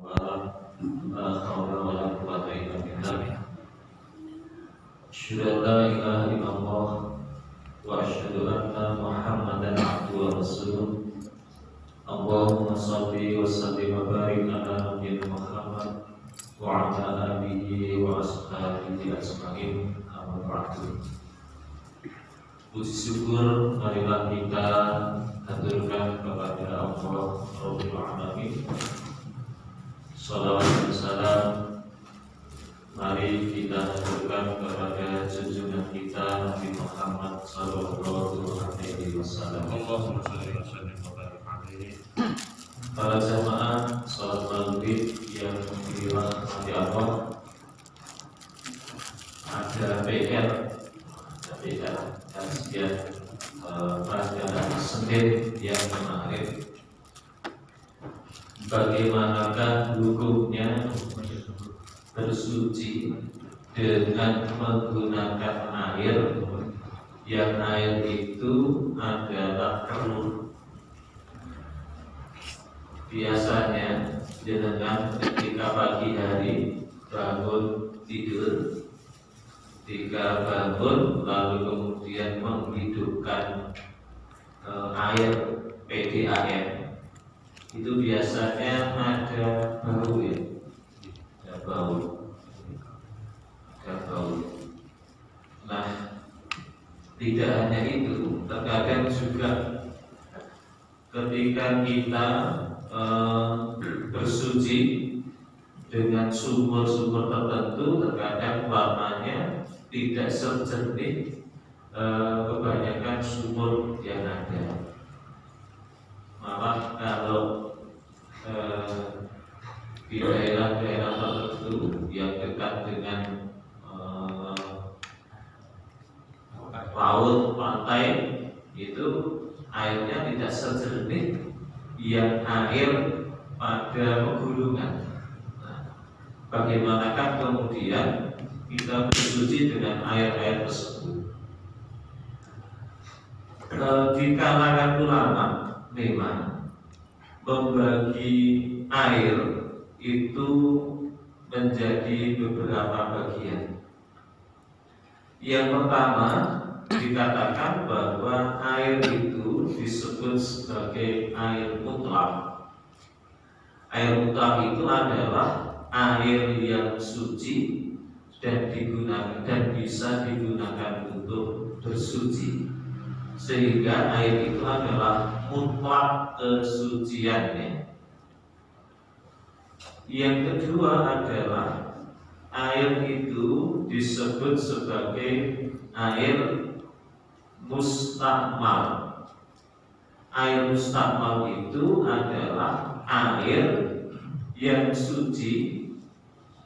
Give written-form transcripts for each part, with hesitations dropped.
La haula wala quwwata illa billah. Asyhadu an la ilaha illallah wa asyhadu anna Muhammadan abduhu wa rasuluh. Allahumma shalli wa sallim wa barik ala nabiyyina Muhammad wa ala alihi wa ashabihi ajmain. Amma ba'du. Puji syukur marilah kita haturkan kepada Allah Rabbul Alamin. Salawat dan salam mari kita haturkan kepada junjungan kita Nabi Muhammad sallallahu alaihi wasallam. Allahumma shalli wa sallim wa barik alaihi. Para jamaah salat maghrib yang dirahmati Allah, ada PR kajian pada Senin yang kemarin. Bagaimanakah hukumnya bersuci dengan menggunakan air yang air itu adalah keruh? Biasanya dengan ketika pagi hari bangun tidur, ketika bangun lalu kemudian menghidupkan air PDAM, itu biasanya ada bau ya, ada bau. Nah, tidak hanya itu, terkadang juga ketika kita bersuci dengan sumur-sumur tertentu, terkadang warnanya tidak sejernih kebanyakan sumur yang ada. Malah kalau di daerah-daerah tertentu yang dekat dengan laut, pantai, itu airnya tidak sejernih yang air pada pegunungan. Nah, bagaimanakah kemudian kita bersuci dengan air-air tersebut? Di kalangan ulama memang membagi air itu menjadi beberapa bagian. Yang pertama, dikatakan bahwa air itu disebut sebagai air mutlak. Air mutlak itu adalah air yang suci dan bisa digunakan untuk bersuci, sehingga air itu adalah mutlak kesuciannya. Yang kedua adalah air itu disebut sebagai air mustakmal. Air mustakmal itu adalah air yang suci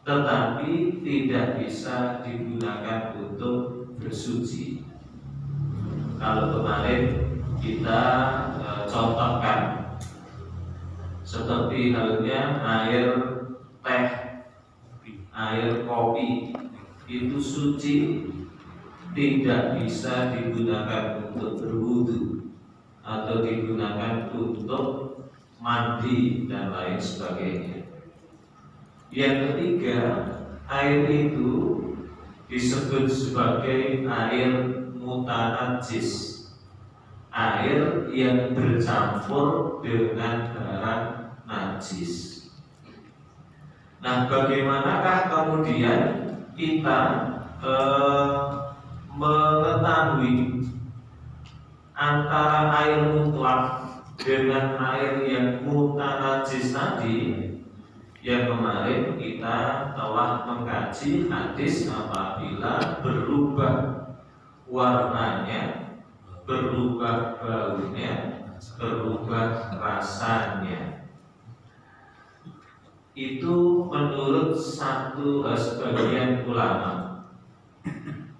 tetapi tidak bisa digunakan untuk bersuci. Kalau kemarin kita contohkan seperti halnya air teh, air kopi, itu suci, tidak bisa digunakan untuk berwudu atau digunakan untuk mandi dan lain sebagainya. Yang ketiga, air itu disebut sebagai air mutanajis, air yang bercampur dengan barang najis. Nah, bagaimanakah kemudian kita mengetahui antara air mutlak dengan air yang mutanajis tadi? Yang kemarin kita telah mengkaji hadis apabila berubah warnanya, berubah baunya, berubah rasanya, itu menurut sebagian ulama.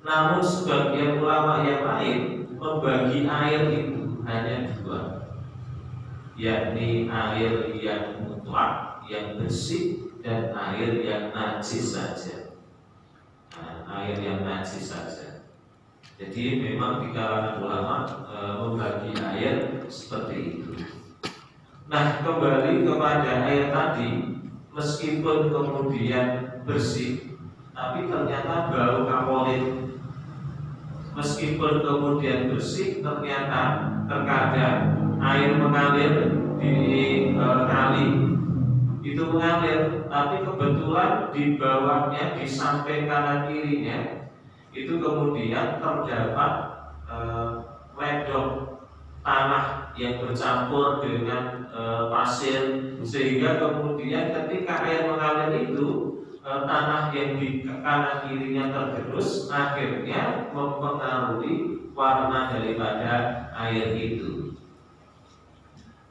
Namun sebagian ulama yang lain membagi air itu hanya dua, yakni air yang mutlak, yang bersih, dan air yang najis saja. Air yang najis saja. Jadi memang di kalangan ulama membagi air seperti itu. Nah, kembali kepada air tadi, meskipun kemudian bersih, tapi ternyata bau kapolit. Meskipun kemudian bersih, ternyata terkadang air mengalir di kali itu mengalir, tapi kebetulan di bawahnya, di samping kanan kirinya itu kemudian terdapat ledok tanah yang bercampur dengan pasir, sehingga kemudian ketika air mengalir itu tanah yang di kanan kirinya tergerus, akhirnya mempengaruhi warna daripada air itu.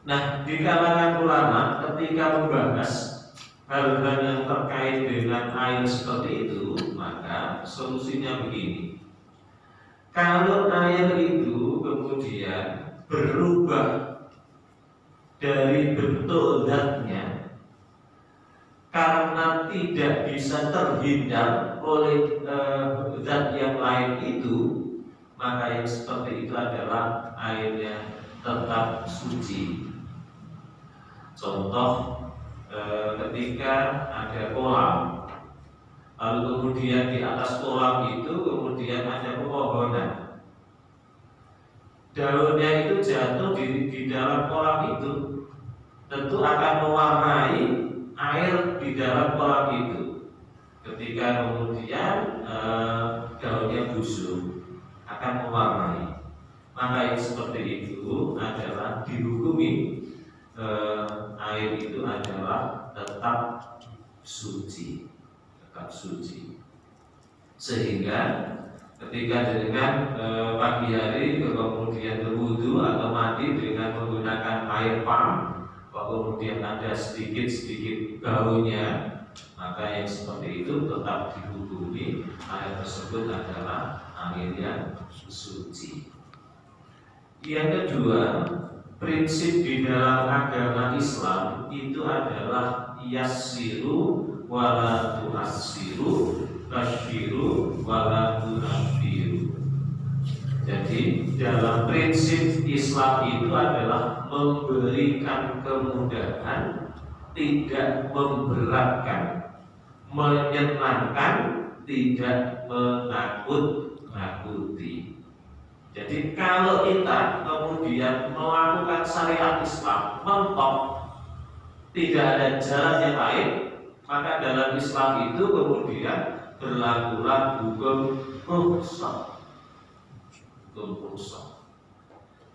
Nah, di kalangan ulama ketika membahas hal-hal yang terkait dengan air seperti itu, maka solusinya begini. Kalau air itu kemudian berubah dari bentuk zatnya karena tidak bisa terhindar oleh zat yang lain itu, maka yang seperti itu adalah airnya tetap suci. Contoh, ketika ada kolam, lalu kemudian di atas kolam itu kemudian ada pepohonan, daunnya itu jatuh di dalam kolam itu, tentu akan mewarnai air di dalam kolam itu. Ketika kemudian daunnya busuk, akan mewarnai. Maka yang seperti itu adalah dihukumi air itu adalah tetap suci, sehingga ketika dengan pagi hari kemudian berwudu atau mandi dengan menggunakan air pump, kemudian ada sedikit baunya, maka yang seperti itu tetap dihukumi air tersebut adalah air yang suci. Yang kedua, prinsip di dalam agama Islam itu adalah yassiru wala tu'assiru, basyiru wala tunaffiru. Jadi dalam prinsip Islam itu adalah memberikan kemudahan, tidak memberatkan, menyenangkan, tidak menakut-nakuti. Jadi kalau kita kemudian melakukan syariat Islam mentok, tidak ada jalan yang lain, maka dalam Islam itu kemudian berlakulah hukum rukhsah.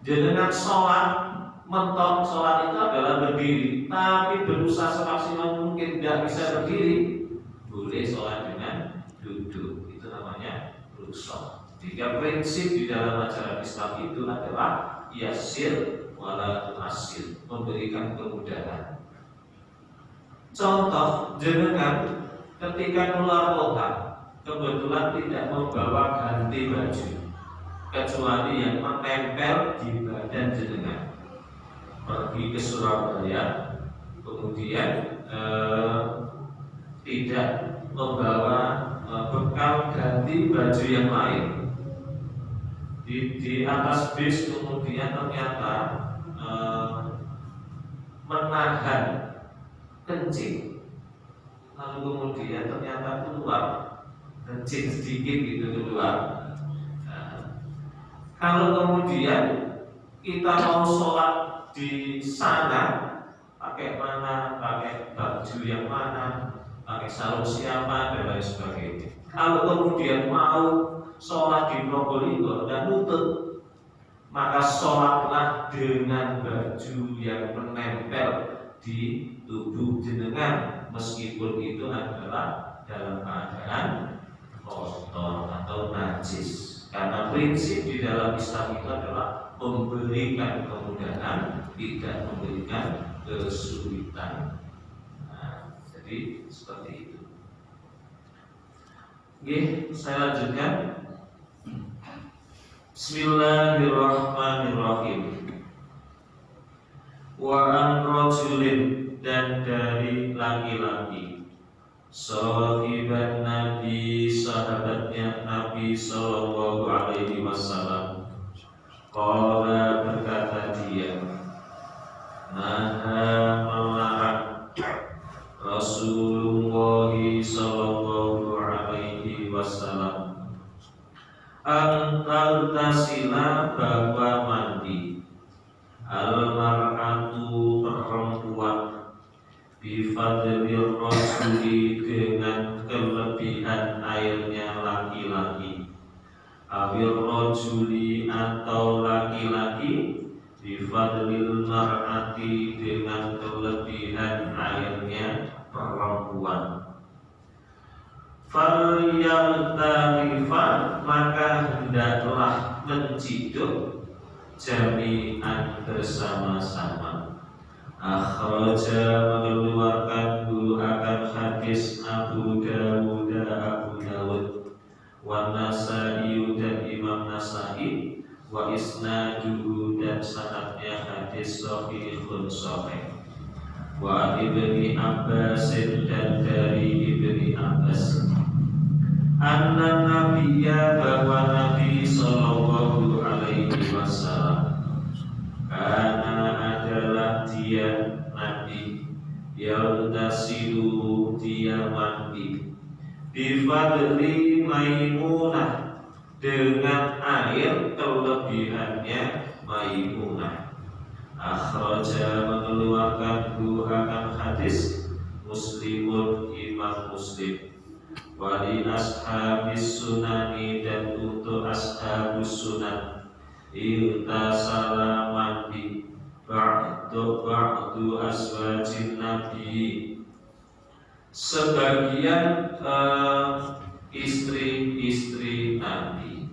Dengan sholat mentok, sholat itu adalah berdiri, tapi berusaha semaksimal mungkin tidak bisa berdiri, boleh sholat dengan duduk. Itu namanya rukhsah. Jika prinsip di dalam ajaran Islam itu adalah yassir wala tu'assir, memberikan kemudahan. Contoh, jenengan ketika keluar kota kebetulan tidak membawa ganti baju kecuali yang menempel di badan jenengan. Pergi ke Surabaya kemudian tidak membawa bekal ganti baju yang lain. Di atas bis kemudian ternyata menahan kencing, lalu kemudian ternyata keluar kencing sedikit gitu keluar. Kalau kemudian kita mau sholat di sana, pakai mana, pakai baju yang mana, pakai sarung siapa dan lain sebagainya. Kalau kemudian mau sholat di Probolinggo dan lutut, maka sholatlah dengan baju yang menempel di tubuh jenengan, meskipun itu adalah dalam keadaan kotor atau najis. Karena prinsip di dalam Islam itu adalah memberikan kemudahan, tidak memberikan kesulitan. Nah, jadi seperti itu. Oke, saya lanjutkan. Bismillahirrahmanirrahim. Wa an rajulin, dan dari laki-laki, sahiban Nabi, sahabatnya Nabi Sallallahu Alaihi Wasallam. Qala, berkata dia, naha, melarang Rasul bifadlir rajuli dengan kelebihan airnya laki-laki, awil rajuli atau laki-laki, bifadlil mar'ati dengan kelebihan airnya perempuan. Falyartarifan maka hendaklah menciduk jami'an bersama-sama. Akhraja mengeluarkan akan hadis Abu Dawud wa Nasai dan Imam Nasai, wa isnaduhu dan sanadnya hadis sahihun sahih. Wa Ibni Abbas dan dari Ibni Abbas, anna nabiyya bahwa Nabi sallallahu alaihi wasallam karena adalah dia Nabi yaldasilu dia mandi bifadli Maimunah dengan air kelebihannya Maimunah. Akhraja mengeluarkan akan hadis Muslimun Imam Muslim, wali ashabis sunani dan untuk ashabus sunan, iltasala mandi ba'du aswajin nabi sebagian istri-istri Nabi.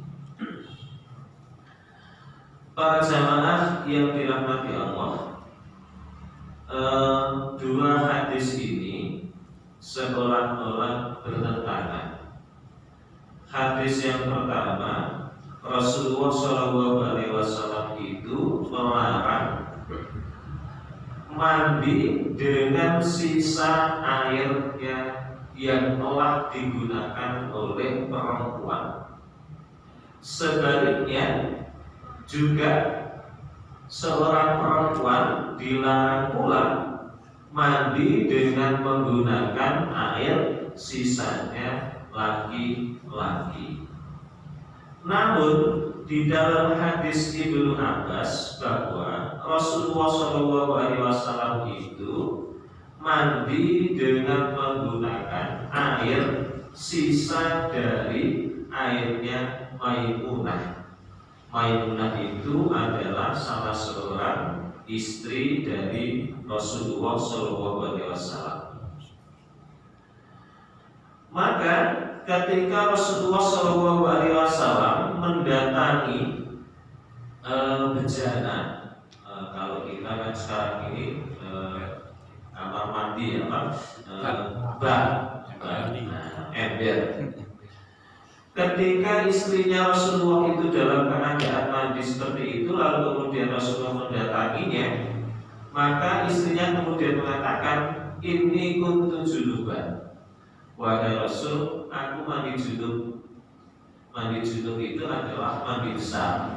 Para jamaah yang dirahmati Allah, dua hadis ini seolah-olah bertentangan. Hadis yang pertama, Rasulullah SAW itu melarang mandi dengan sisa airnya yang telah digunakan oleh perempuan. Sebaliknya juga seorang perempuan dilarang pula mandi dengan menggunakan air sisanya laki-laki. Namun di dalam hadis Ibnu Abbas bahwa Rasulullah SAW itu mandi dengan menggunakan air sisa dari airnya Maimunah. Maimunah itu adalah salah seorang istri dari Rasulullah SAW. Maka ketika Rasulullah SAW mendatangi bejana, kalau kita kan sekarang ini kamar mandi ember. Ketika istrinya Rasulullah itu dalam keadaan mandi seperti itu, lalu kemudian Rasulullah mendatanginya, maka istrinya kemudian mengatakan, "Inni kuntu junuban." Wahai Rasul, aku mandi junub. Mandi junub itu adalah mandi besar.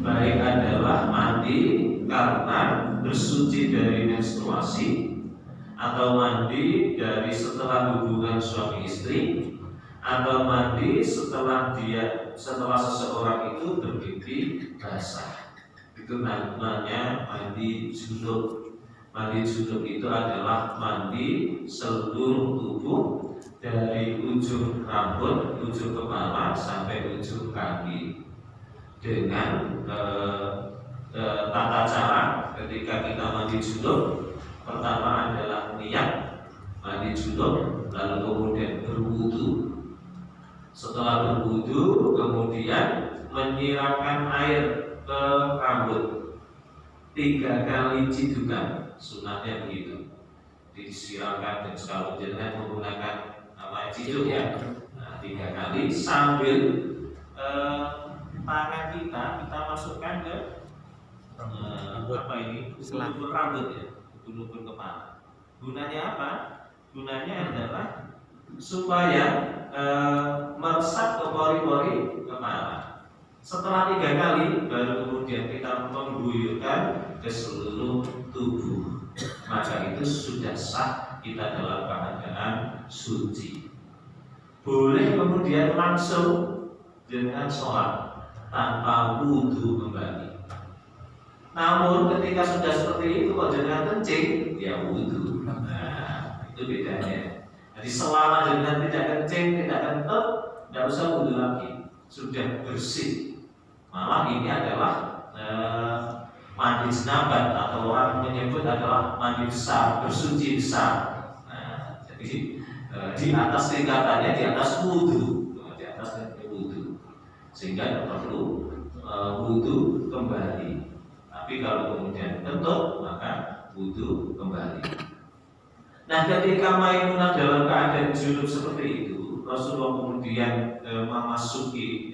Baik adalah mandi karena bersuci dari menstruasi, atau mandi dari setelah hubungan suami istri, atau mandi setelah seseorang itu bermimpi basah. Itu namanya mandi junub. Mandi junub itu adalah mandi seluruh tubuh dari ujung rambut, ujung kepala sampai ujung kaki. Dengan tata cara ketika kita mandi junub, pertama adalah niat mandi junub, lalu kemudian berwudu. Setelah berwudu, kemudian menyiramkan air ke rambut 3 kali cidukan, sunatnya begitu. Disiramkan dan kalau jenengan menggunakan ciduk ya, 3 kali sambil tangan kita masukkan ke ulur rambut ya, ulur kepala. Gunanya apa? Gunanya adalah supaya meresap ke pori-pori kepala. Setelah 3 kali, baru kemudian kita mengguyurkan ke seluruh tubuh. Maka itu sudah sah kita dalam keadaan suci. Boleh kemudian langsung dengan sholat tanpa wudu kembali. Namun ketika sudah seperti itu, kalau jangan kencing, ya wudu. Nah, itu bedanya. Jadi selama jenengan tidak kencing, tidak kentut, tidak usah wudhu lagi, sudah bersih. Malah ini adalah mandi jenabat, atau orang menyebut adalah mandi besar, bersuci besar. Nah, jadi di atas tingkatannya, di atas wudhu, sehingga tidak perlu wudhu kembali. Tapi kalau kemudian kentut, maka wudhu kembali. Nah, ketika Maimunah dalam keadaan junub seperti itu, Rasulullah kemudian memasuki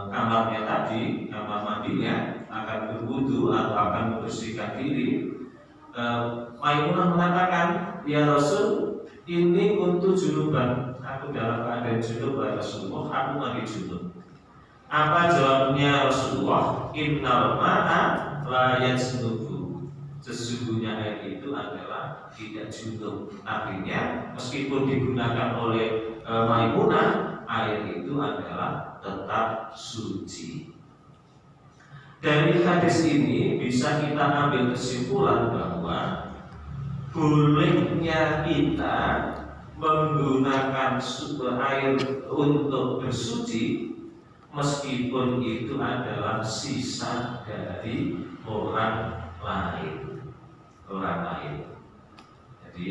kamarnya tadi, kamar mandinya, akan berwudu atau akan membersihkan diri. Maimunah mengatakan, ya Rasul, ini untuk junuban, aku dalam keadaan junub, ya Rasulullah, aku mandi junub. Apa jawabnya Rasulullah? Innal ma'a la yajnubu. Sesungguhnya air itu adalah tidak junub. Artinya meskipun digunakan oleh Maimunah, air itu adalah tetap suci. Dari hadis ini bisa kita ambil kesimpulan bahwa bolehnya kita menggunakan air untuk bersuci meskipun itu adalah sisa dari orang lain. Jadi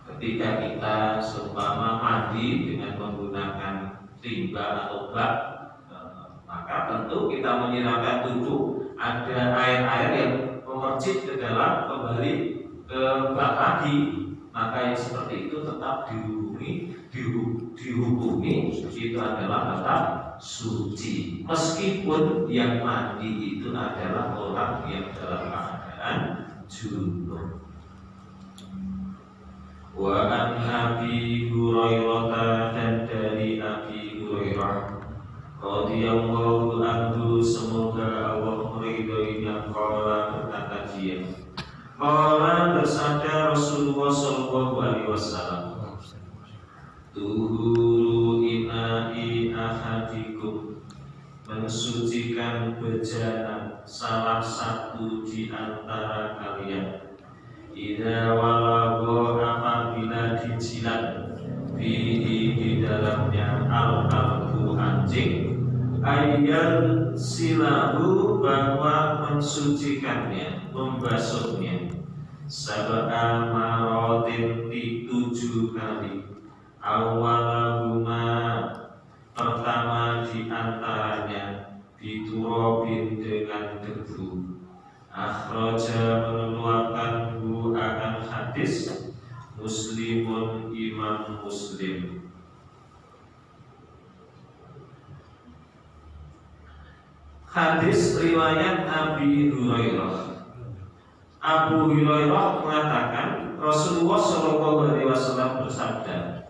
ketika kita seumpama mandi dengan menggunakan timba atau bak, maka tentu kita menyiramkan tubuh, ada air-air yang memercik ke dalam, kembali ke bak lagi, maka yang seperti itu tetap dihukumi itu adalah tetap suci, meskipun yang mandi itu adalah orang yang dalam keadaan junub. Wa an Abi Hurairah, dan dari Abi Hurairah radhiyallahu anhu, semoga Allah meridhoinya, qala, berkata dia, qala, bersabda Rasulullah sallallahu alaihi wasallam, tuhuru ina'i ahadikum, mensucikan bejana salah satu di antara kalian, idza walagha, apabila dijilat, fihi, di dalamnya, al-qalbu, anjing, ayyan silahu, bahwa mensucikannya, membasuhnya, sab'a maratin, di 7 kali, awalahuma, pertama di antaranya, biturabin, dengan debu. Akhraja, mengeluarkan akan hadis Muslimun, Imam Muslim. Hadis riwayat Abi Hurairah. Abu Hurairah mengatakan Rasulullah SAW bersabda,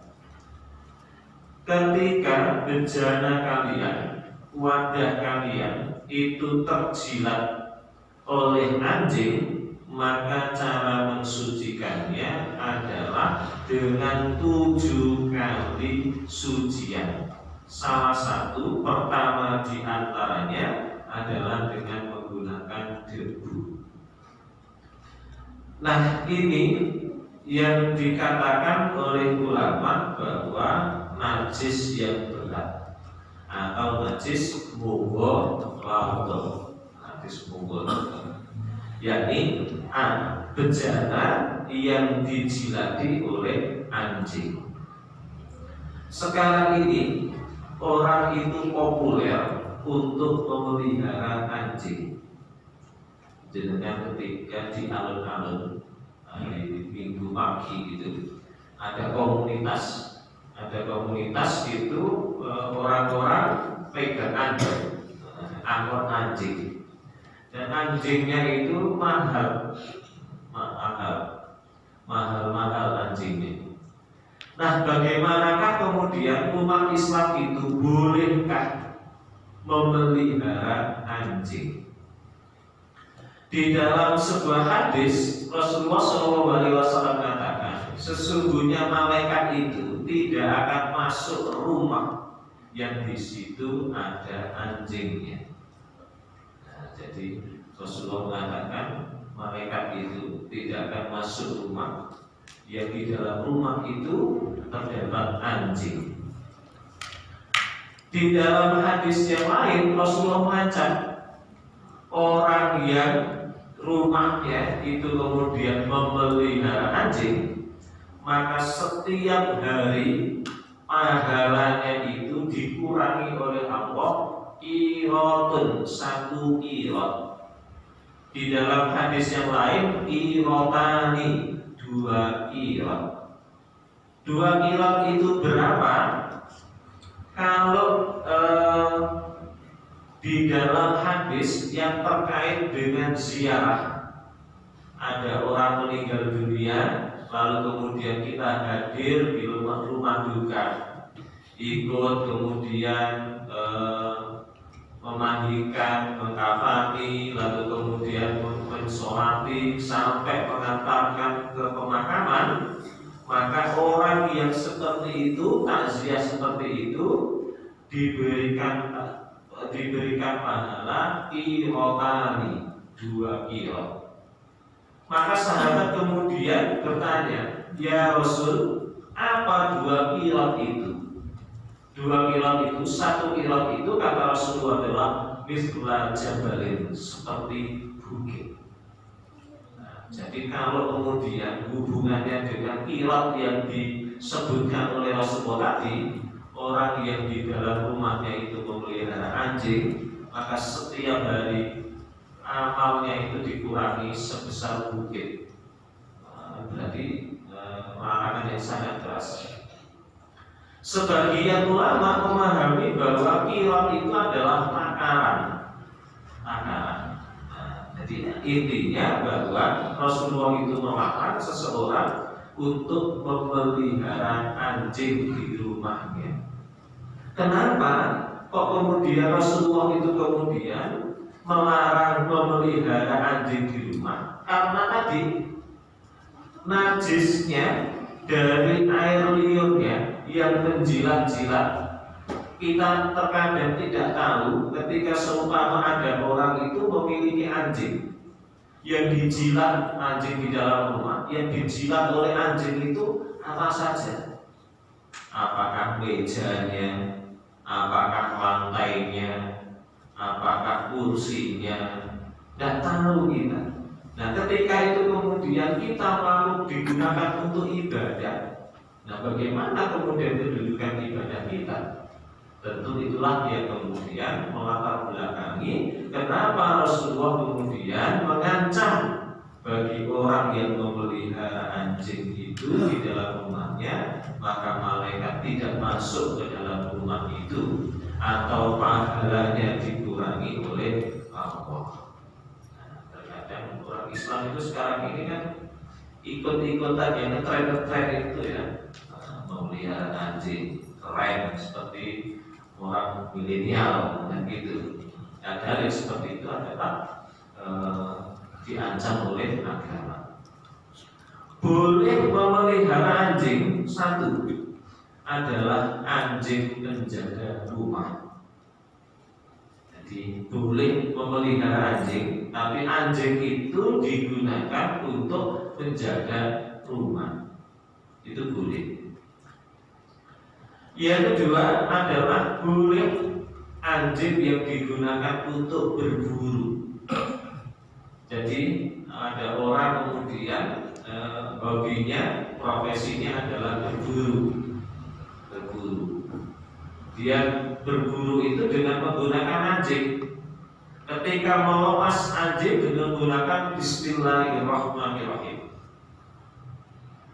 ketika bejana kalian, wadah kalian itu terjilat oleh anjing, maka cara mensucikannya adalah dengan 7 kali sucian. Salah satu, pertama di antaranya adalah dengan menggunakan debu. Nah, ini yang dikatakan oleh ulama bahwa najis yang berat atau najis mughalladzah, najis mughalladzah, yakni bejana yang dijilati oleh anjing. Sekarang ini orang itu populer untuk memelihara anjing. Jenengan ketika di alun-alun hari Minggu pagi gitu, ada komunitas itu orang-orang pegang anjing, angkot anjing, dan anjingnya itu mahal anjingnya. Nah, bagaimanakah kemudian umat Islam itu bolehkah memelihara anjing? Di dalam sebuah hadis Rasulullah SAW mengatakan, sesungguhnya malaikat itu tidak akan masuk rumah yang di situ ada anjingnya. Nah, jadi Rasulullah mengatakan malaikat itu tidak akan masuk rumah yang di dalam rumah itu terdapat anjing. Di dalam hadis yang lain Rasulullah mengajak orang yang rumahnya itu kemudian memelihara anjing, maka setiap hari pahalanya itu dikurangi oleh Allah qirotun, 1 qirot. Di dalam hadis yang lain qirotani, 2 qirot. 2 qirot itu berapa? Kalau di dalam hadis yang terkait dengan ziarah, ada orang meninggal dunia, lalu kemudian kita hadir di rumah duka, ikut kemudian memandikan, mengkafani, lalu kemudian mensolati sampai mengantarkan ke pemakaman, maka orang yang seperti itu, takziah seperti itu diberikan pahala qirotani, 2 qirot. Maka sahabat kemudian bertanya, ya Rasul, apa 2 qirot itu? 2 qirot itu, 1 qirot itu kata Rasulullah adalah mithla jabalin, seperti bukit. Jadi kalau kemudian hubungannya dengan qirot yang disebutkan oleh Rasulullah tadi, orang yang di dalam rumahnya itu memelihara anjing, maka setiap hari amalnya itu dikurangi sebesar bukit. Berarti larangan yang sangat keras. Sebagian ulama memahami bahwa qirot itu adalah takaran. Jadi intinya bahwa Rasulullah itu melarang seseorang untuk memelihara anjing di rumahnya. Kenapa kok kemudian Rasulullah itu kemudian melarang memelihara anjing di rumah? Karena tadi najisnya dari air liurnya yang menjilat-jilat. Kita terkadang tidak tahu ketika seumpama ada orang itu memiliki anjing yang dijilat, anjing di dalam rumah yang dijilat oleh anjing itu apa saja? Apakah mejanya, apakah lantainya, apakah kursinya? Tidak tahu kita. Nah, ketika itu kemudian kita mau digunakan untuk ibadah. Nah, bagaimana kemudian kedudukan ibadah kita? Tentu itulah yang kemudian melatar belakangi kenapa Rasulullah kemudian mengancam bagi orang yang memelihara anjing itu di dalam rumahnya, maka malaikat tidak masuk ke dalam rumah itu atau pahalanya dikurangi oleh Allah. Nah, terkadang orang Islam itu sekarang ini kan ikut-ikutan yang ngetren itu ya, memelihara anjing keren seperti orang milenial dan gitu. Ada yang seperti itu adalah diancam oleh agama. Boleh memelihara anjing, 1 adalah anjing penjaga rumah. Jadi boleh memelihara anjing, tapi anjing itu digunakan untuk menjaga rumah. Itu boleh. Yang kedua adalah boleh anjing yang digunakan untuk berburu. Jadi ada orang kemudian hobinya, profesinya adalah berburu. Dia berburu itu dengan menggunakan anjing. Ketika melepas anjing dengan menggunakan Bismillahirrahmanirrahim.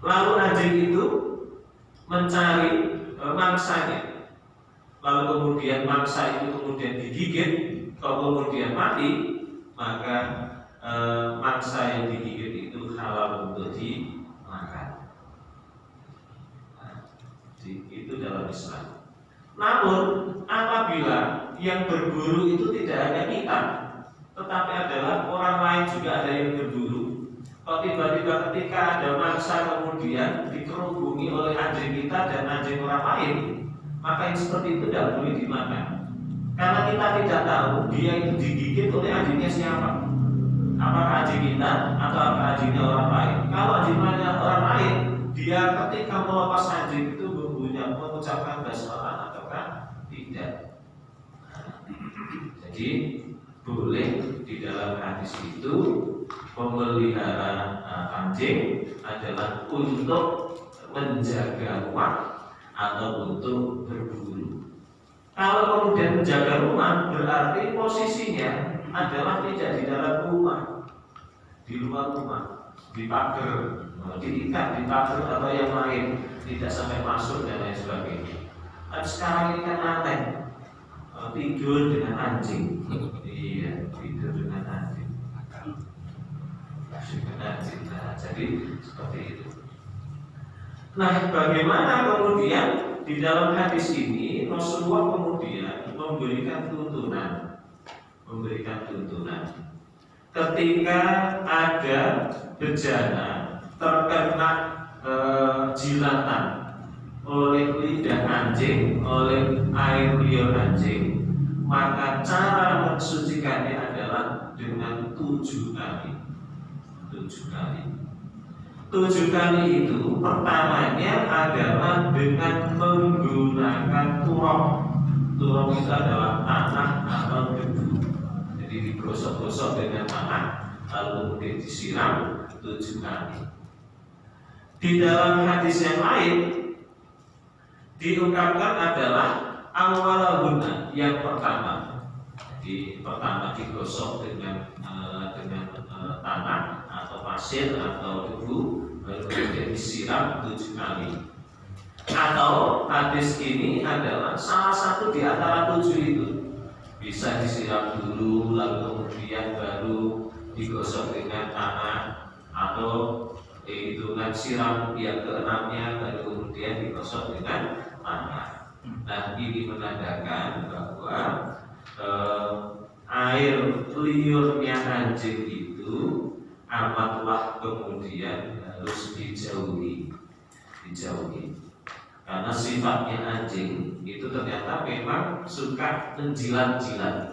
Lalu anjing itu mencari mangsanya, lalu kemudian mangsa itu kemudian digigit, kalau kemudian mati, maka mangsa yang digigit itu halal untuk dimakan. Itu dalam Islam. Namun apabila yang berburu itu tidak hanya kita, tetapi adalah orang lain juga ada yang berburu. Kalau tiba-tiba ketika ada mangsa kemudian dikerubungi oleh anjing kita dan anjing orang lain, maka yang seperti itu tidak boleh dimakan. Karena kita tidak tahu dia itu digigit oleh anjingnya siapa. Apakah anjing kita kita atau anjingnya orang lain. Kalau anjingnya orang lain, dia ketika melepas anjing itu mengucapkan basmalah ataukah tidak. Jadi boleh di dalam hadis itu memelihara anjing adalah untuk menjaga rumah atau untuk berburu. Kalau kemudian menjaga rumah berarti posisinya adalah tidak di dalam rumah, di luar rumah, di pagar, diikat di pagar atau yang lain, tidak sampai masuk dan lain sebagainya. Dan sekarang ini kan aneh, tidur dengan anjing. Iya, tidur dengan anjing. Nah, jadi seperti itu. Nah, bagaimana kemudian di dalam hadis ini Rasulullah kemudian memberikan tuntunan ketika ada bejana terkena jilatan oleh lidah anjing, oleh air liur anjing, maka cara mensucikannya adalah dengan 7 kali. 7 kali itu pertamanya adalah dengan menggunakan turok. Turok itu adalah tanah atau debu. Jadi digosok-gosok dengan tanah lalu kemudian disiram 7 kali. Di dalam hadis yang lain diungkapkan adalah awalahuna, yang pertama. Jadi pertama digosok dengan tanah atau pasir atau debu, lalu kemudian disiram 7 kali. Atau hadis ini adalah salah satu di antara 7 itu. Bisa disiram dulu, lalu kemudian baru digosok dengan tanah, atau itu kan siram yang keenamnya, lalu kemudian digosok dengan tanah. Nah, ini menandakan bahwa air liurnya anjing itu amatlah kemudian harus dijauhi. Karena sifatnya anjing itu ternyata memang suka menjilat-jilat.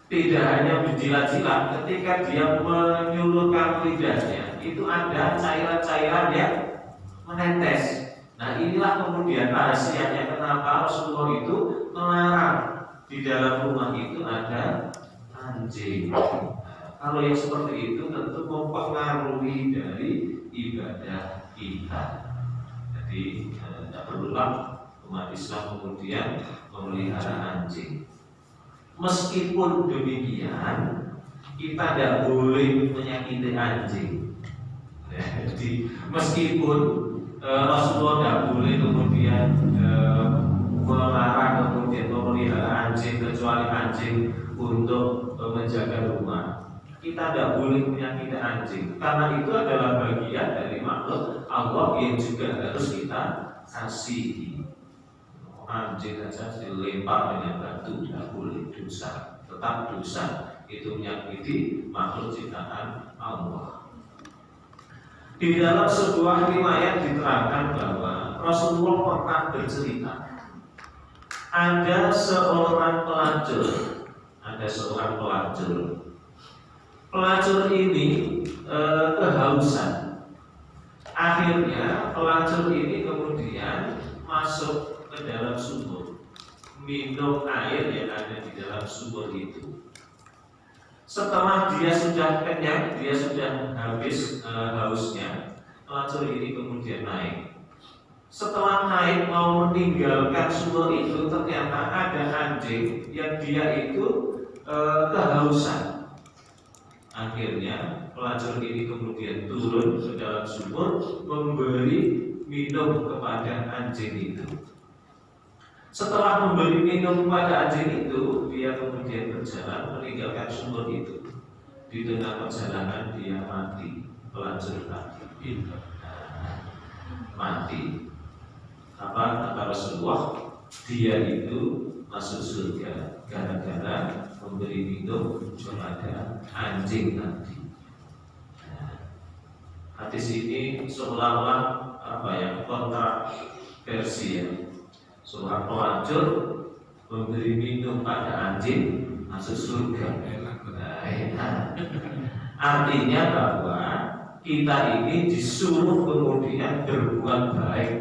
Tidak hanya menjilat-jilat, ketika dia menyulurkan lidahnya itu ada cairan-cairan yang menetes. Nah, inilah kemudian rahasianya kenapa Rasulullah itu melarang di dalam rumah itu ada anjing. Kalau yang seperti itu tentu mempengaruhi dari ibadah kita. Jadi tidak perlulah umat Islam kemudian memelihara anjing. Meskipun demikian, kita tidak boleh menyakiti anjing. Jadi meskipun Rasulullah tidak boleh kemudian melarang kemudian memelihara anjing kecuali anjing untuk menjaga rumah, kita tidak boleh menyakiti anjing karena itu adalah bagian dari makhluk Allah yang juga harus kita kasihi. Anjing saja dilempar dengan batu tidak boleh, dosa, tetap dosa. Itu menyakiti makhluk ciptaan Allah. Di dalam sebuah riwayat diterangkan bahwa Rasulullah pernah bercerita ada seorang pelacur. Pelacur ini kehausan. Akhirnya pelacur ini kemudian masuk ke dalam sumur, minum air yang ada di dalam sumur itu. Setelah dia sudah kenyang, dia sudah habis hausnya, pelacur ini kemudian naik. Setelah naik mau meninggalkan sumur itu, ternyata ada anjing yang dia itu kehausan. Akhirnya pelacur ini kemudian turun ke dalam sumur memberi minum kepada anjing itu. Setelah memberi minum kepada anjing itu, dia kemudian berjalan meninggalkan sumur itu. Di tengah perjalanan dia mati, pelacur mati. Apa kata Rasulullah? Dia itu masuk surga gara-gara memberi minum kepada anjing tadi. Hadis ini seolah-olah kontroversi ya. Seorang pelacur memberi minum pada anjing masuk surga. Enak. Artinya bahwa kita ini disuruh kemudian berbuat baik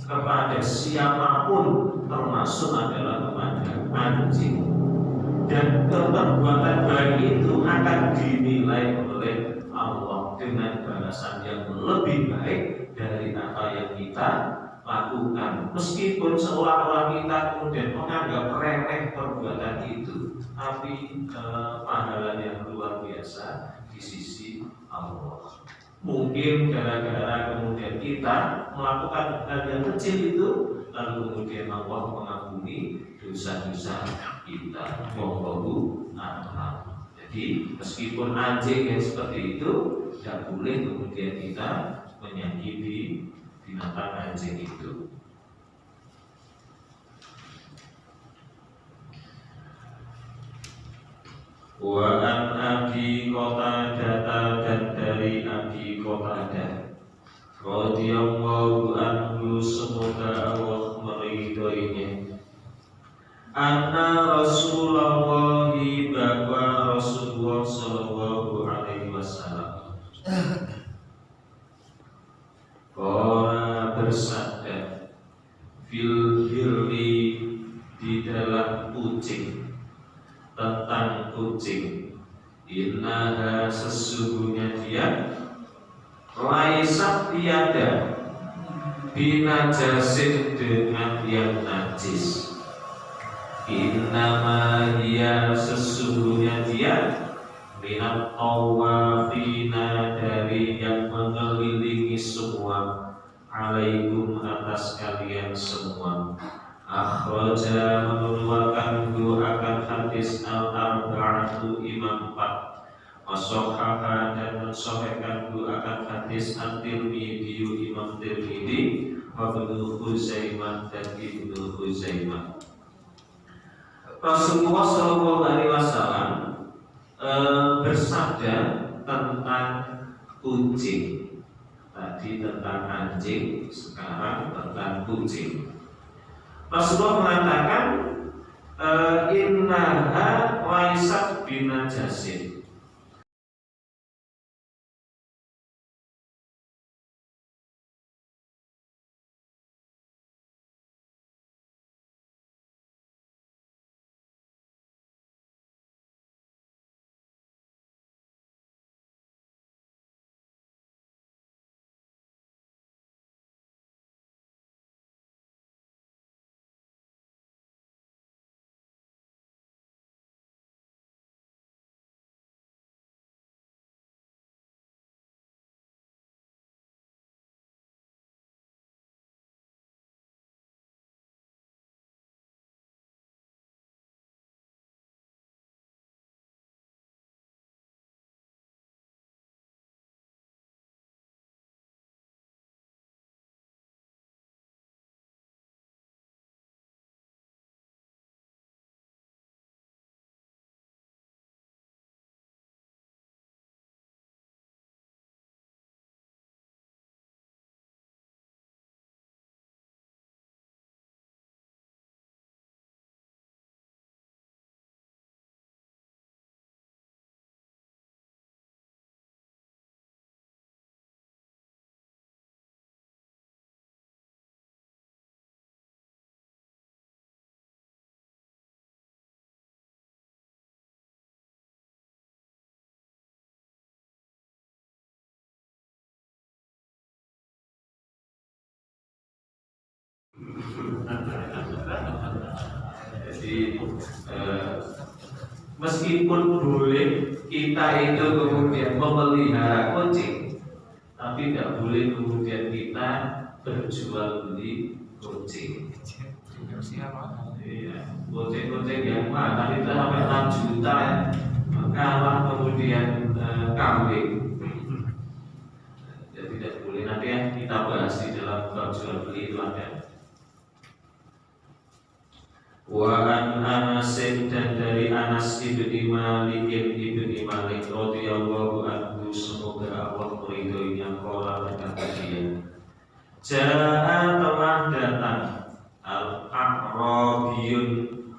kepada siapapun, termasuk adalah kepada anjing. Dan perbuatan baik itu akan dinilai oleh Allah dengan balasan yang lebih baik dari apa yang kita lakukan. Meskipun seolah-olah kita kemudian menganggap remeh perbuatan itu, tapi pahalanya yang luar biasa di sisi Allah. Mungkin gara-gara kemudian kita melakukan hal yang kecil itu, lalu kemudian Allah mengampuni dosa-dosa kita. Wallahu a'lam. Jadi meskipun anjing yang seperti itu, tidak boleh kemudian kita menyakiti binatang anjing itu. Wa an Abi Qatadah, dan dari Abi Qatadah radhiyallahu anhu, semoga Allah meridhoinya, anna Rasulullah, bahwa Rasulullah sallallahu alaihi wasallam qala, bersabda, fil hirli, di dalam kucing, tentang kucing, innaha, sesungguhnya dia, laisat, tiada, binajasin, dengan yang najis. Innama hiya, sesungguhnya dia, minat tawafina, dari yang mengelilingi semua, alaikum, atas kalian semua. Akhraja, mengeluarkan akan hadis al-arba'atu, imam 4. Wasohaha, dan mensahihkan akan hadis at-Tirmidzi, imam Tirmidzi, wa Ibnu Khuzaimah, dan Ibnu Khuzaimah. Rasulullah sallallahu alaihi wasallam bersabda tentang kucing. Tadi tentang anjing, sekarang tentang kucing. Rasulullah mengatakan, innaha laisat binajasin. Jadi meskipun boleh kita itu kemudian memelihara kucing, tapi tidak boleh kemudian kita berjual beli kucing. Iya, kucing-kucing yang mahal itu sampai 6 juta ya, kalah kemudian kambing. Jadi tidak boleh. Nanti ya kita bahas di dalam bab jual beli itu ada. Wa an Anas, dan dari Anas ibni Malik radhiyallahu anhu, semoga Allah meridhoinya, qala, berkata dia, jaa, telah datang, al-A'rabiyun,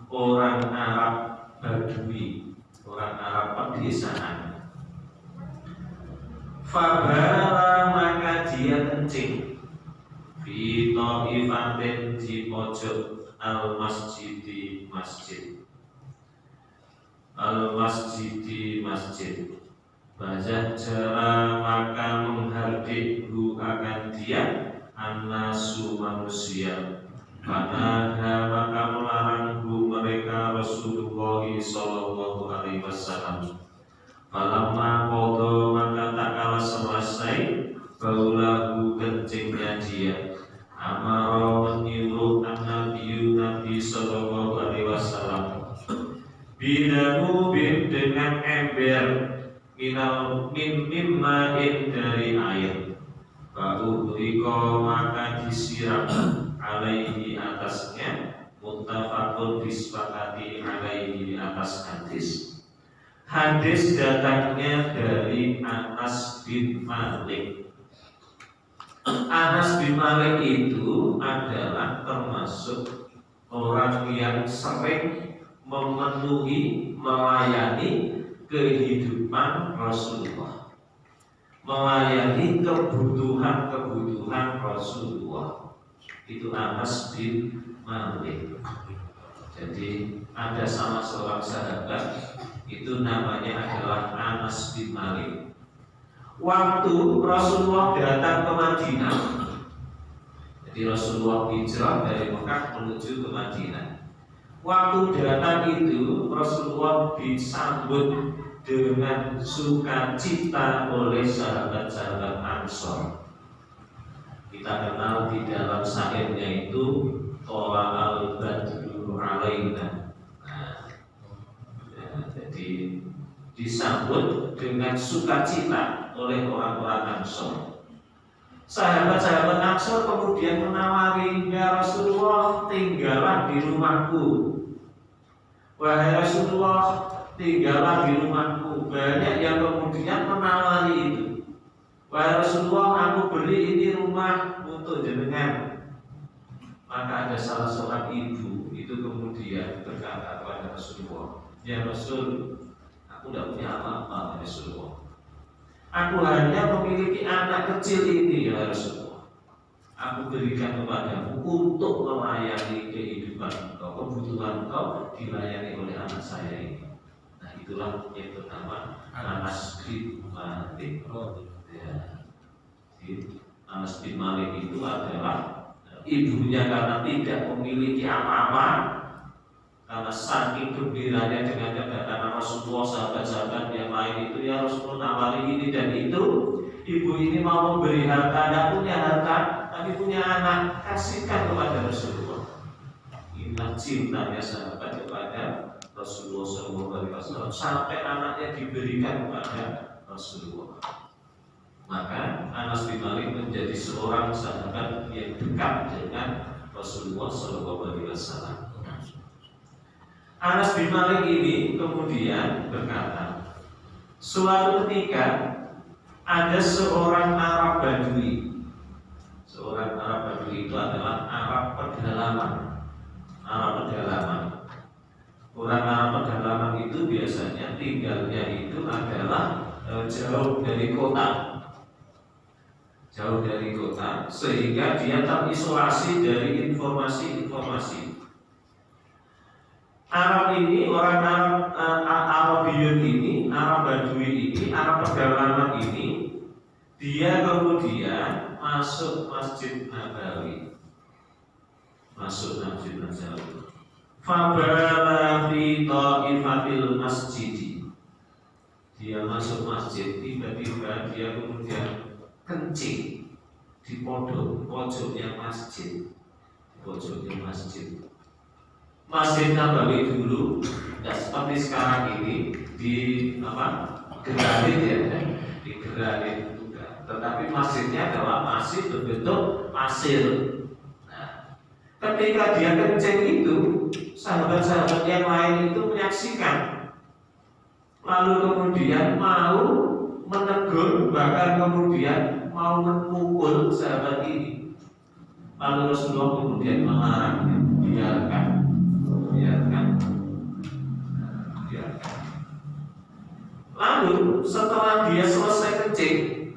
orang Arab Badui, orang Arab pedesaan, Fabala maka dia kencing fi thaifatin di pojok al masjidi masjid. Al masjidi masjid. Bajajara maka menghardikhu akan dia annasu manusia. Manaha maka melaranghu mereka Rasulullah sallallahu alaihi wasallam. Falamma qada maka tak kala selesai baulahu kencingnya dia. Amara menyuruh Nabi sallallahu alaihi wasallam bidahu dengan ember min mimmain dari air. Fa'udriko maka disiram alaihi atasnya. Muttafaqun disepakati alaihi atas hadis. Hadis datangnya dari Anas bin Malik. Anas bin Malik itu adalah termasuk orang yang sering memenuhi, melayani kehidupan Rasulullah, melayani kebutuhan Rasulullah. Itu Anas bin Malik. Jadi ada salah seorang sahabat itu namanya adalah Anas bin Malik. Waktu Rasulullah datang ke Madinah, jadi Rasulullah hijrah dari Mekah menuju ke Madinah. Waktu datang itu Rasulullah disambut dengan sukacita oleh sahabat-sahabat Ansor. Kita kenal di dalam syairnya itu Tola al-Badru alaina. Jadi disambut dengan sukacita oleh orang-orang Ansor. Sahabat-sahabat Ansor kemudian menawari, ya Rasulullah, tinggallah di rumahku. Wahai Rasulullah, tinggallah di rumahku. Banyak yang kemudian menawari itu. Wahai Rasulullah, aku beri ini rumah untuk jenengan. Maka ada salah seorang ibu itu kemudian berkata kepada Rasulullah, ya Rasul, aku tidak punya apa-apa, ya Rasulullah. Aku hanya memiliki anak kecil ini, ya Rasulullah. Aku berikan kepadamu untuk melayani kehidupan engkau, kebutuhan engkau dilayani oleh anak saya ini. Nah, itulah yang bernama Anas bin Malik. Ya. Anas bin Malik itu adalah ibunya karena tidak memiliki apa-apa. Karena saking gembiranya dengan kedatangan Rasulullah, sahabat-sahabat yang lain itu, ya Rasulullah nawari ini dan itu. Ibu ini mau memberi harta, tidak punya harta, tapi punya anak, kasihkan kepada Rasulullah. Inilah cintanya sahabat kepada Rasulullah SAW sampai anaknya diberikan kepada Rasulullah. Maka Anas bin Malik menjadi seorang sahabat yang dekat dengan Rasulullah SAW. Anas bin Malik ini kemudian berkata, suatu ketika ada seorang Arab Badui. Seorang Arab Badui itu adalah Arab pedalaman. Arab pedalaman. Orang Arab pedalaman itu biasanya tinggalnya itu adalah jauh dari kota. Jauh dari kota, sehingga dia terisolasi dari informasi-informasi. Arab ini, orang Arabiyun ini, Arab Badui ini, Arab pedalaman ini, dia kemudian masuk Masjid Nabawi. Masuk Masjid Nabawi. Fabala fi ta'ifatil masjidi. Dia masuk masjid, tiba-tiba dia kemudian kencing di pojoknya masjid. Pojoknya masjid. Masjid Nabawi dulu tidak seperti sekarang ini di granit ya, di granit juga. Tetapi masjidnya adalah masjid berbentuk pasir. Nah, ketika dia kencing itu, sahabat-sahabat yang lain itu menyaksikan, lalu kemudian mau menegur, bahkan kemudian mau memukul sahabat ini. Lalu Rasulullah kemudian melarang, biarkan. Lalu setelah dia selesai kencing,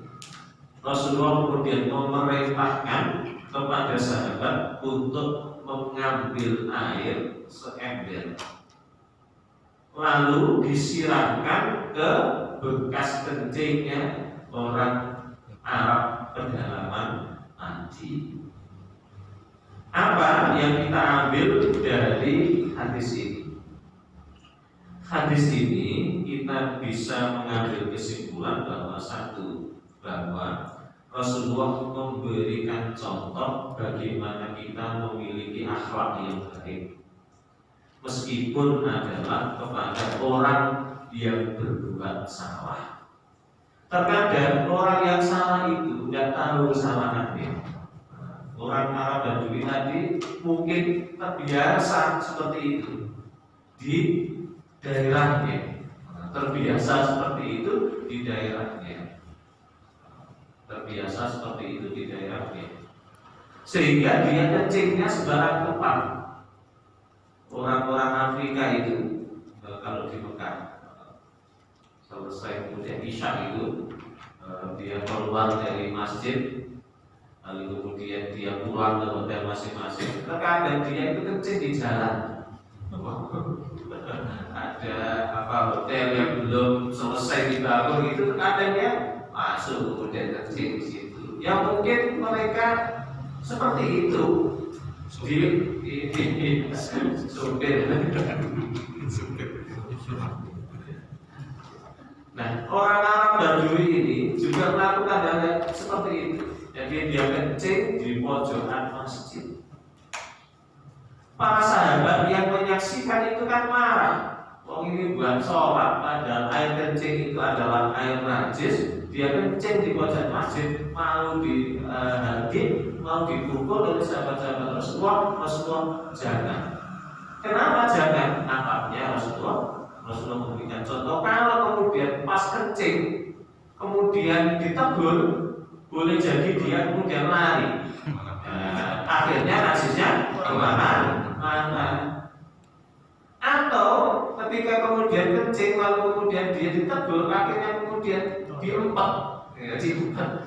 Rasulullah kemudian memerintahkan kepada sahabat untuk mengambil air seember, lalu disiramkan ke bekas kencingnya orang Arab pedalaman tadi. Apa yang kita ambil dari hadis ini? Hadis ini kita bisa mengambil kesimpulan bahwa bahwa Rasulullah memberikan contoh bagaimana kita memiliki akhlak yang baik, meskipun adalah kepada orang yang berbuat salah. Terkadang orang yang salah itu tidak tahu kesalahannya. Orang Arab Badui tadi mungkin terbiasa seperti itu di daerahnya, terbiasa seperti itu di daerahnya, sehingga dia kencingnya sembarang tempat. Orang-orang Afrika itu kalau di Mekah selesai kemudian Isya itu dia keluar dari masjid, lalu kemudian dia pulang ke hotel masing-masing. Terkadang dia itu kencing di jalan. Ada hotel yang belum selesai dibangun itu, terkadang dia masuk kemudian kencing di situ. Yang mungkin mereka seperti itu di supir. Nah, orang Arab Badui ini juga melakukan hal seperti itu. Jadi dia kencing di pojokan masjid. Para sahabat yang menyaksikan itu kan marah. Ini buat sholat, padahal air kencing itu adalah air najis. Dia kencing di pojok masjid, mau dihakim, mau dipukul oleh sahabat-sahabat Rasulullah jangan. Kenapa jangan? Nampaknya Rasulullah memberikan contoh, kalau kemudian pas kencing kemudian ditegur, boleh jadi dia kemudian lari. Akhirnya najisnya kemana-mana. Atau ketika kemudian kencing lalu kemudian dia ditegur, akhirnya kemudian diempet,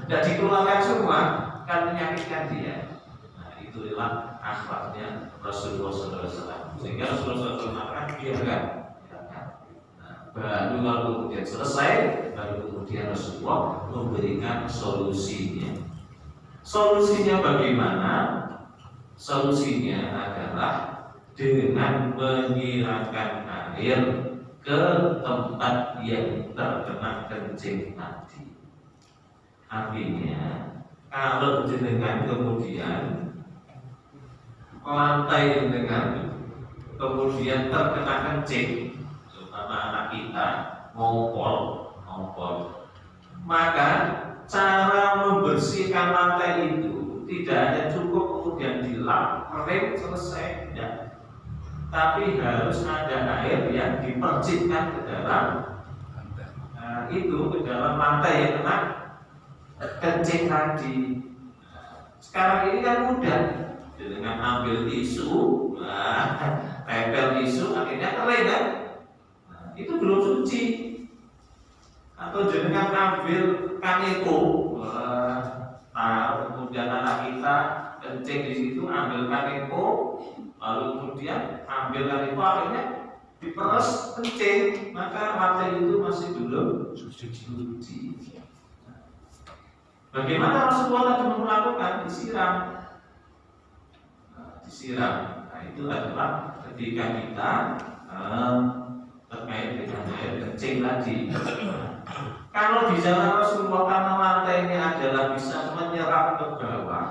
tidak dikeluarkan semua, kan menyakitkan dia. Nah, itulah akhlaknya Rasulullah SAW. Sehingga Rasulullah SAW mengatakan biarkan. Baru kalau kemudian selesai, baru kemudian Rasulullah memberikan solusinya. Solusinya bagaimana? Solusinya adalah dengan menyiramkan air ke tempat yang terkena kencing tadi. Artinya, kalau jenengan kemudian lantai dengan kemudian terkena kencing, terutama anak kita ngompol, maka cara membersihkan lantai itu tidak hanya cukup kemudian dilap, kering, selesai, tidak. Tapi harus ada air yang dipercikkan ke dalam ke dalam lantai yang kena kencing tadi. Sekarang ini kan mudah, dengan ambil tisu, tempel tisu, akhirnya kering kan? Itu belum suci. Atau dengan ambil kaneko, kemudian anak kita kencing di situ, ambil kaneko, lalu kemudian ambil kaneko, akhirnya diperes kencing, maka lantai itu masih belum suci. Bagaimana Rasulullah tadi melakukan? Disiram. Nah, itu adalah ketika kita terkait dengan air kencing tadi. Kalau di zaman Rasulullah karena lantainya adalah bisa menyerap ke bawah,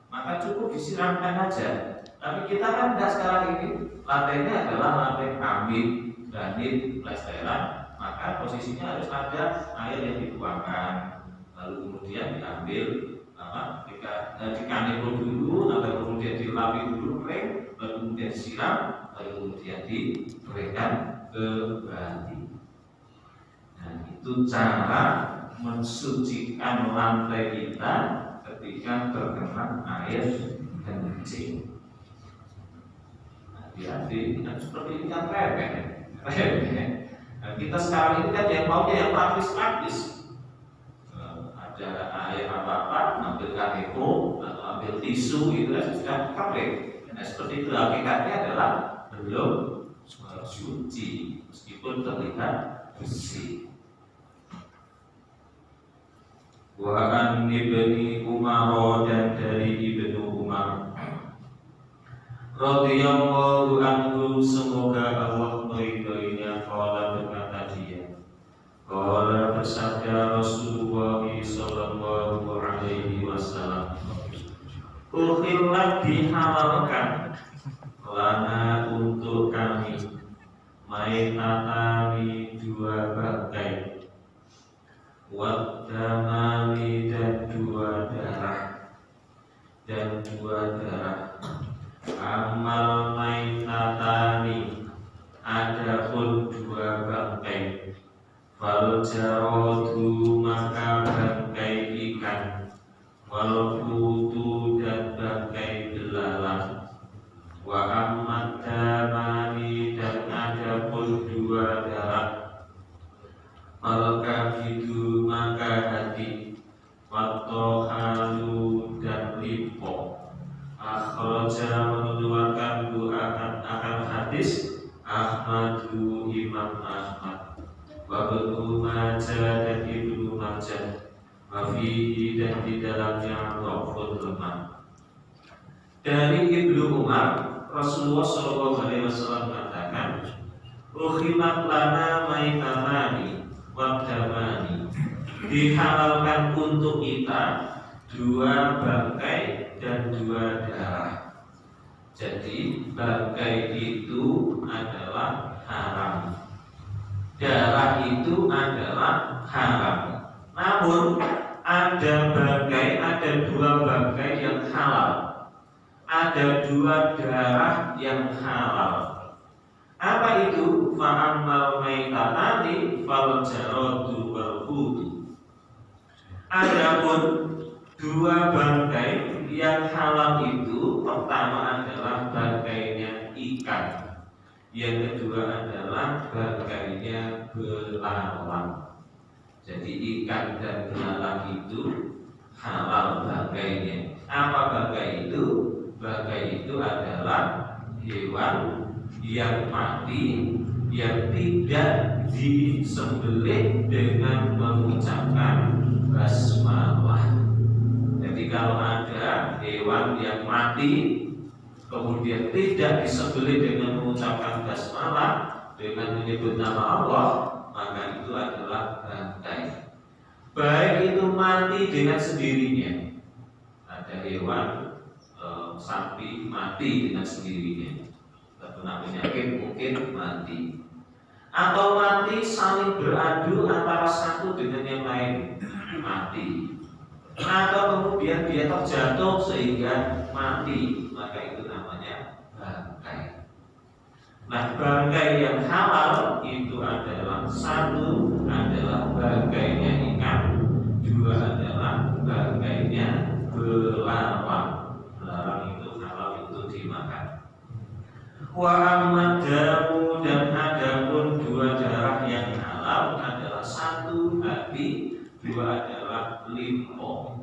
maka cukup disiramkan aja. Tapi kita kan tidak sekarang ini, lantainya adalah lantai kambing, granit, plesteran, maka posisinya harus ada air yang dituangkan, lalu kemudian diambil dikaneko dulu, lalu kemudian dilapi dulu kering, lalu kemudian disiram, lalu kemudian dikeringkan kembali. Nah, itu cara mensucikan lantai kita ketika terkena air kencing. Hati-hati, seperti ini kan remeh. Nah, kita sekarang ini kan yang maunya yang praktis-praktis. Ada air apa-apa, ambil kanebo atau ambil tisu itu sudah kering. Nah, seperti itu hakikatnya adalah belum suci meskipun terlihat bersih. Wa an ibni Umar, dan dari Ibnu Umar radhiyallahu anhu, semoga Allah meridhoinya, qala, berkata dia, qala, bersabda Rasulullah sallallahu alaihi wasallam, uhillat, dihalalkan, lana, untuk kami, maitatani, dua bangkai, waddamani, dan dua darah, amal maitatani, adapun dua bangkai, fal jaradu, maka bangkai ikan, wal hutu, dan bangkai belalang, wa amad damani, dan adapun dua darah, al kabidu, maka hati, wattohalu, dan lipo. Akhraja, mengeluarkan akan hadis Ahmadu, Imam Ahmad, wa Ibnu Majah, dan Ibnu Majah, wa fihi, dan di dalamnya dhafun, lemah. Dari Ibnu Umar, Rasulullah sallallahu alaihi wasallam mengatakan, ukhimat lana maitatani waddamani, dihalalkan untuk kita dua bangkai dan dua darah. Jadi bangkai itu adalah haram, darah itu adalah haram. Namun ada bangkai, ada dua bangkai yang halal, ada dua darah yang halal. Apa itu? Fa'ammal maitatani fal jaradu wal hudu. Adapun dua bangkai yang halal itu, pertama adalah bangkainya ikan, yang kedua adalah bangkainya belalang. Jadi ikan dan belalang itu halal bangkainya. Apa bangkai itu? Bangkai itu adalah hewan yang mati, yang tidak disembelih dengan mengucapkan basmalah. Jadi kalau ada hewan yang mati kemudian tidak disembelih dengan mengucapkan basmalah, dengan menyebut nama Allah, maka itu adalah bangkai. Baik itu mati dengan sendirinya. Ada hewan sapi mati dengan sendirinya, terkena penyakit mungkin mati, atau mati saling beradu antara satu dengan yang lain, mati, atau kemudian dia terjatuh sehingga mati, maka itu namanya bangkai. Nah, bangkai yang halal itu adalah, satu adalah bangkainya ikan, dua adalah bangkainya belalang. Belalang itu halal untuk dimakan. Wa amadamu, dan adapun dua darah yang halal adalah, satu hati, dua adalah limpo.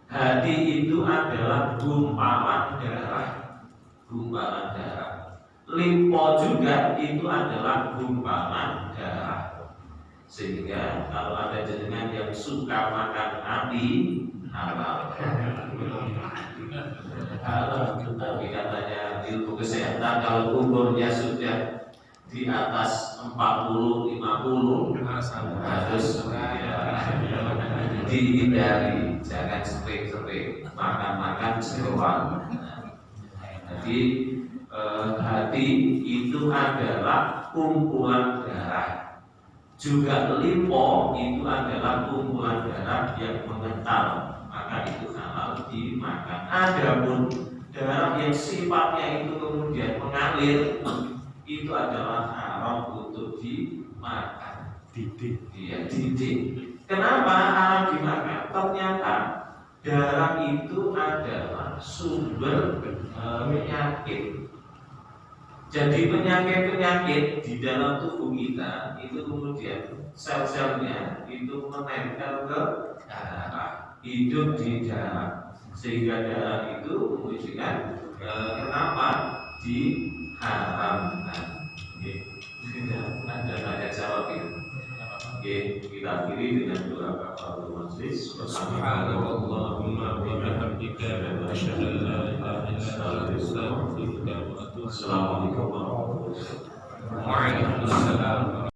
Hati itu adalah gumpalan darah, gumpalan darah. Limpo juga itu adalah gumpalan darah. Sehingga kalau ada jenengan yang suka makan api, halal. Tapi katanya ilmu kesehatan, kalau umurnya sudah di atas 40-50 harus dihindari, jangan sering-sering makan jeroan. Jadi hati itu adalah kumpulan darah, juga limpo itu adalah kumpulan darah yang mengental, maka itu halal dimakan. Adapun darah yang sifatnya itu kemudian mengalir, itu adalah haram untuk dimakan. Iya, didik. Kenapa haram dimakan? Ternyata darah itu adalah sumber penyakit. Jadi penyakit-penyakit di dalam tubuh kita itu kemudian sel-selnya itu menempel ke darah, hidup di darah, sehingga darah itu kemudian kenapa diharamkan? Ada tanya jawab itu. Kita akhiri dengan doa kafaratul majlis. Subhanallahumma wa bihamdika asyhadu an la ilaha illa anta astaghfiruka wa atubu ilaik. Assalamualaikum warahmatullahi wabarakatuh. Waalaikumsalam.